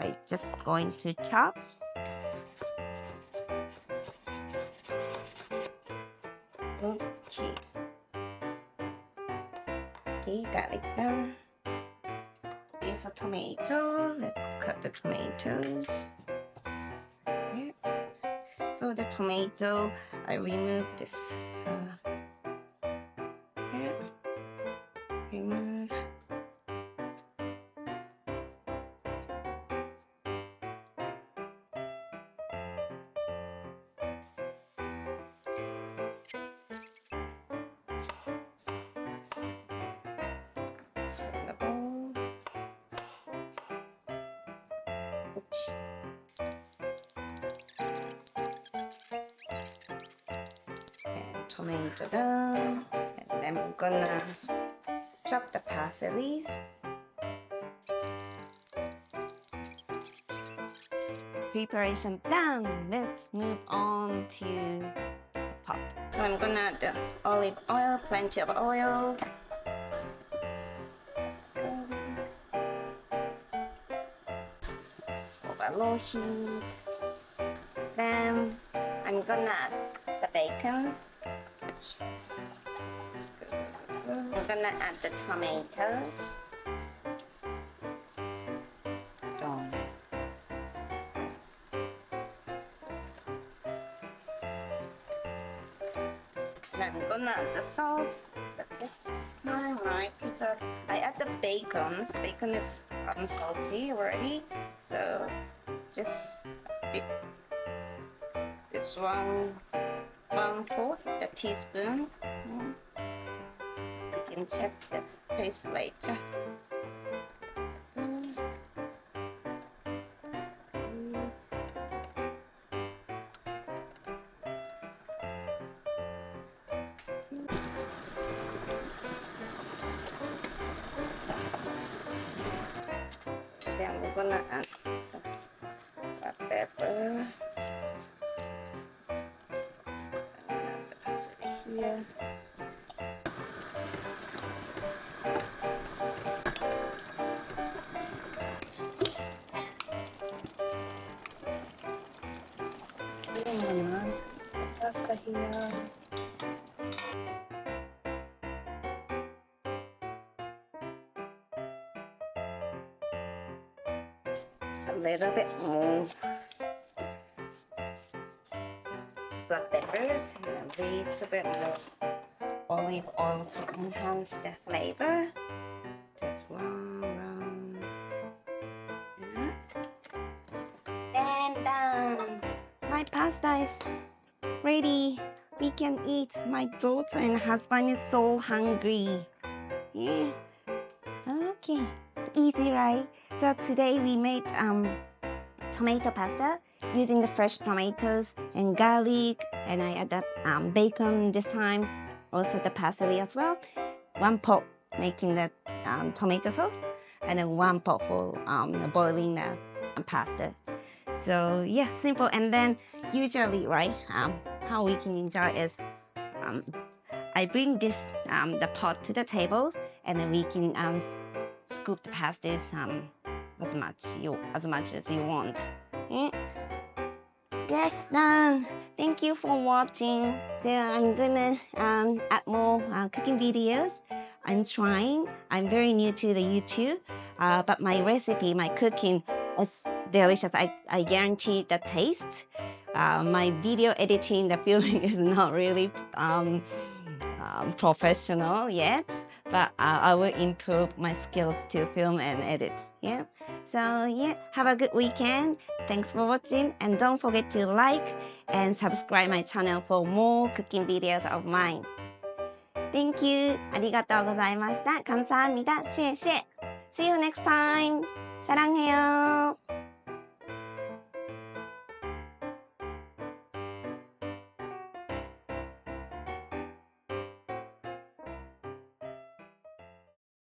I'm just going to chop. Okay. Okay, garlic done. Here's a tomato. Let's cut the tomatoes. Here. So the tomato, I remove this. Here. Remove. In the bowl. Oops. And tomato down. And then we're gonna chop the parsley. Preparation done. Let's move on to the pot. So I'm gonna add the olive oil, plenty of oil. Over low heat. Then I'm gonna add the bacon. I'm gonna add the tomatoes. And I'm gonna add the salt, but this time, right? Because I add the bacon. Bacon is salty already, so just a bit. This one fourth the teaspoon. You can check the taste later. Then we're gonna add some pepper. And add the parsley here. Pasta here. A little bit more black peppers and a little bit more olive oil to enhance the flavor. Just one round. And done. My pasta is ready. We can eat. My daughter and husband is so hungry. Yeah. Okay. Easy, right? So today we made tomato pasta using the fresh tomatoes and garlic, and I added bacon this time, also the parsley as well. One pot making the tomato sauce, and then one pot for boiling the pasta. So yeah, simple. And then usually, right, how we can enjoy is I bring this the pot to the tables, and then we can scoop the pastas as much as you want. Yeah. Yes, done. Thank you for watching. So I'm gonna add more cooking videos. I'm trying. I'm very new to the YouTube, but my recipe, my cooking is delicious. I guarantee the taste. My video editing, the filming is not really professional yet, but I will improve my skills to film and edit. Yeah. So yeah, have a good weekend. Thanks for watching, and don't forget to like and subscribe my channel for more cooking videos of mine. Thank you. ありがとうございました. 감사합니다. 谢谢. See you next time. 사랑해요.